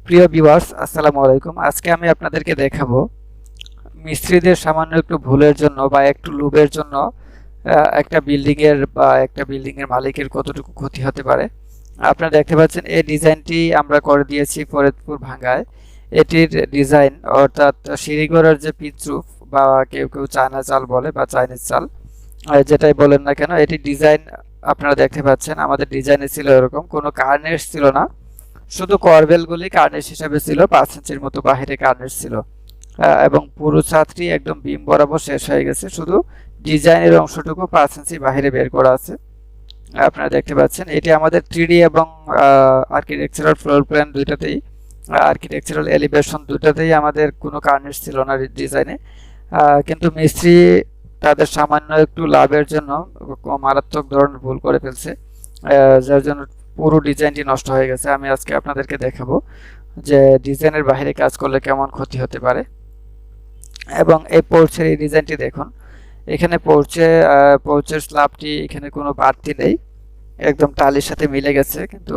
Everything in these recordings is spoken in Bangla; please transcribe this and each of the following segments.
প্রিয় ভিউয়ার্স, আসসালামু আলাইকুম। আজকে আমি আপনাদেরকে দেখাবো মিস্ত্রিদের সামান্য একটু ভুলের জন্য বা একটু লোভের জন্য একটা বিল্ডিং এর মালিকের কতটুকু ক্ষতি হতে পারে। আপনারা দেখতে পাচ্ছেন এই ডিজাইনটি আমরা করে দিয়েছি ফরিদপুর ভাঙ্গায়। এটির ডিজাইন অর্থাৎ সিঁড়িঘরের যে পিচ রুফ বা কেউ কেউ চায়না চাল বলে বা চাইনিজ চাল, যেটাই বলেন না কেন, এটি ডিজাইন আপনারা দেখতে পাচ্ছেন। আমাদের ডিজাইনে ছিল এরকম, কোনো কার্নেস ছিল না, শুধু করবেলগুলি কার্নিশ হিসাবে ছিল, 5 ইঞ্চির মতো বাহিরে কার্নিশ ছিল। এবং পুরো ছাদটি একদম বিম বরাবর শেষ হয়ে গেছে, শুধু ডিজাইনের অংশটুকু 5 ইঞ্চি বাহিরে বের করা আছে। আপনারা দেখতে পাচ্ছেন এটি আমাদের 3D এবং আর্কিটেকচারাল ফ্লোর প্ল্যান দুইটাতেই, আর্কিটেকচারাল এলিভেশন দুটাতেই আমাদের কোনো কার্নিশ ছিল না ডিজাইনে। কিন্তু মিস্ত্রি তাদের সামান্য একটু লাভের জন্য মারাত্মক ধরনের ভুল করে ফেলছে, যার জন্য পুরো ডিজাইনটি নষ্ট হয়ে গেছে। আমি আজকে আপনাদেরকে দেখাবো যে ডিজাইনের বাইরে কাজ করলে কেমন ক্ষতি হতে পারে। এবং এই পোর্চের এই ডিজাইনটি দেখুন, এখানে পোর্চের স্ল্যাবটি এখানে কোনো বাড়তি নেই, একদম টালির সাথে মিলে গেছে। কিন্তু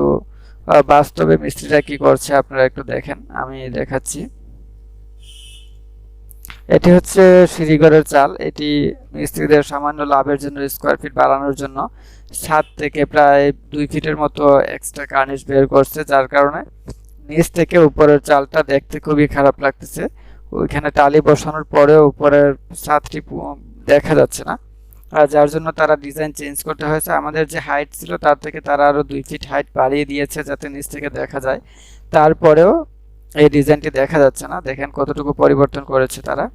বাস্তবে মিস্ত্রিরা কি করছে আপনারা একটু দেখেন, আমি দেখাচ্ছি। এটি হচ্ছে সিঁড়িঘরের চাল। এটি মিস্ত্রিদের সামান্য লাভের জন্য, স্কোয়ার ফিট বাড়ানোর জন্য ছাদ থেকে প্রায় 2 ফিটের মতো এক্সট্রা কার্নিশ বের করছে, যার কারণে নিচ থেকে উপরের চালটা দেখতে খুবই খারাপ লাগতেছে। ওইখানে টালি বসানোর পরেও উপরের ছাদটি দেখা যাচ্ছে না, আর যার জন্য তারা ডিজাইন চেঞ্জ করতে হয়েছে। আমাদের যে হাইট ছিল তার থেকে তারা আরও 2 ফিট হাইট বাড়িয়ে দিয়েছে যাতে নিচ থেকে দেখা যায়। তারপরেও এই ডিজাইনটি দেখা যাচ্ছে না। দেখেন কতটুকু পরিবর্তন করেছে তারা।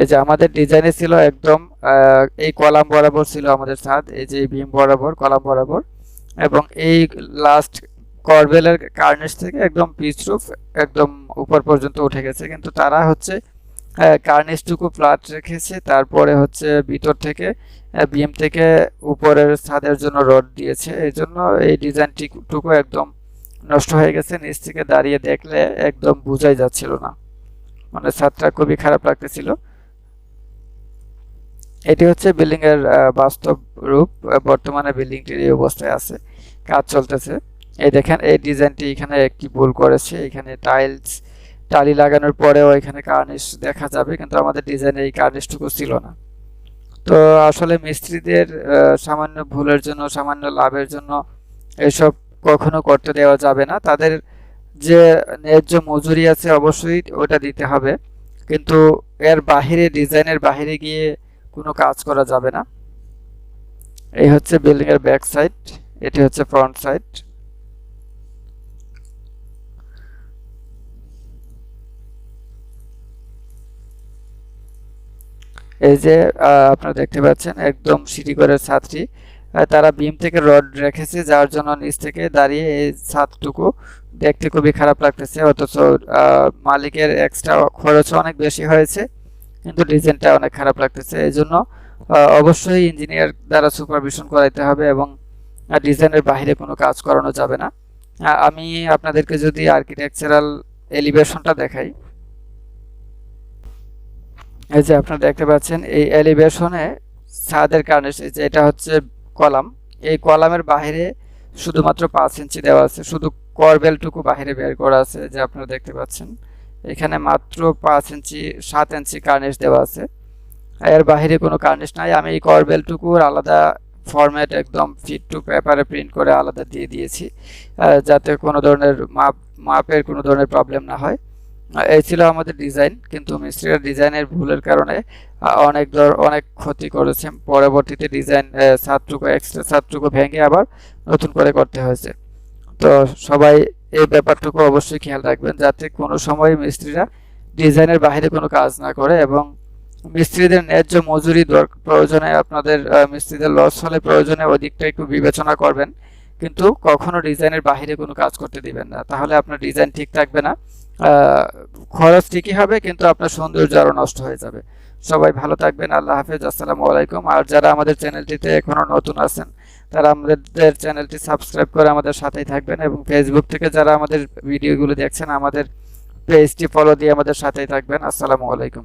এই যে আমাদের ডিজাইনে ছিল একদম এই কলাম বরাবর ছিল আমাদের ছাদ, এই যে বিম বরাবর কলাম বরাবর, এবং এই লাস্ট করবেলের কার্নিশ থেকে একদম পিচ রুফ একদম উপর পর্যন্ত উঠে গেছে। কিন্তু তারা হচ্ছে কার্নিশটুকু ফ্ল্যাট রেখেছে, তারপরে হচ্ছে ভিতর থেকে বিম থেকে উপরের ছাদের জন্য রড দিয়েছে। এই জন্য এই ডিজাইনটুকু একদম নষ্ট হয়ে গেছে। নিচ থেকে দাঁড়িয়ে দেখলে একদম বোঝাই যাচ্ছিল না, মানে ছাদটা খুবই খারাপ লাগতেছিল। এটি হচ্ছে বিল্ডিং এর বাস্তব রূপ। বর্তমানে বিল্ডিংটির এই অবস্থায় আছে, কাজ চলতেছে। এই দেখেন এই ডিজাইনটি এখানে একটি ভুল করেছে, এখানে টালি লাগানোর পরেও এখানে কার্নিশ দেখা যাবে, কিন্তু আমাদের ডিজাইনে এই কার্নিশটুকু ছিল না। তো আসলে মিস্ত্রিদের সামান্য ভুলের জন্য, সামান্য লাভের জন্য এসব কখনো করতে দেওয়া যাবে না। তাদের যে ন্যায্য মজুরি আছে অবশ্যই ওটা দিতে হবে, কিন্তু এর বাহিরে, ডিজাইনের বাহিরে গিয়ে কোনো কাজ করা যাবে না। এই হচ্ছে বিল্ডিং এর ব্যাক সাইড, এটি হচ্ছে ফ্রন্ট সাইড। এই যে আপনারা দেখতে পাচ্ছেন একদম সিঁড়িঘরের ছাদটি তারা বিম থেকে রড রেখেছে, যার জন্য নিচ থেকে দাঁড়িয়ে এই ছাদটুকু দেখতে খুবই খারাপ লাগতেছে। অথচ মালিকের এক্সট্রা খরচ অনেক বেশি হয়েছে, কিন্তু ডিজাইনটা অনেক খারাপ লাগতেছে। এই জন্য অবশ্যই ইঞ্জিনিয়ার দ্বারা সুপারভিশন করাইতে হবে এবং ডিজাইনের বাইরে কোনো কাজ করানো যাবে না। আমি আপনাদেরকে যদি আর্কিটেকচারাল এলিভেশনটা দেখাই, এই যে আপনারা দেখতে পাচ্ছেন এই এলিভেশনে ছাদের কারণে যে এটা হচ্ছে কলাম, এই কলামের বাইরে শুধুমাত্র 5 ইঞ্চি দেওয়া আছে, শুধু করবেলটুকু বাইরে বের করা আছে। যে আপনারা দেখতে পাচ্ছেন এখানে মাত্র 5 ইঞ্চি 7 ইঞ্চি কার্নিশ দেওয়া আছে, এর বাইরে কোনো কার্নিশ নাই। আমি এই করবেলটুকুর আলাদা ফরম্যাট একদম ফিট টু পেপারে প্রিন্ট করে আলাদা দিয়ে দিয়েছি, যাতে কোনো ধরনের মাপের কোনো ধরনের প্রবলেম না হয়। এই ছিল আমাদের ডিজাইন, কিন্তু মিস্ত্রিরা ডিজাইনের ভুলের কারণে অনেক ক্ষতি করেছে। পরবর্তীতে ডিজাইন এক্সট্রা ছাদটুকু ভেঙে আবার নতুন করে করতে হয়েছে। তো সবাই এই ব্যাপারটুকু অবশ্যই খেয়াল রাখবেন, যাতে কোনো সময় মিস্ত্রিরা ডিজাইনের বাইরে কোনো কাজ না করে, এবং মিস্ত্রিদের ন্যায্য মজুরি প্রয়োজনে, আপনাদের মিস্ত্রিদের লস হলে প্রয়োজনে ওই দিকটা একটু বিবেচনা করবেন, কিন্তু কখনো ডিজাইনের বাইরে কোনো কাজ করতে দিবেন না, তাহলে আপনার ডিজাইন ঠিক থাকবে না। খরচ ঠিকই হবে, কিন্তু আপনার সৌন্দর্য আরও নষ্ট হয়ে যাবে। সবাই ভালো থাকবেন। আল্লাহ হাফেজ, আসসালামু আলাইকুম। আর যারা আমাদের চ্যানেলটিতে এখনো নতুন আছেন তারা আমাদের চ্যানেলটি সাবস্ক্রাইব করে আমাদের সাথেই থাকবেন, এবং ফেসবুক থেকে যারা আমাদের ভিডিওগুলো দেখছেন আমাদের পেজটি ফলো দিয়ে আমাদের সাথেই থাকবেন। আসসালামু আলাইকুম।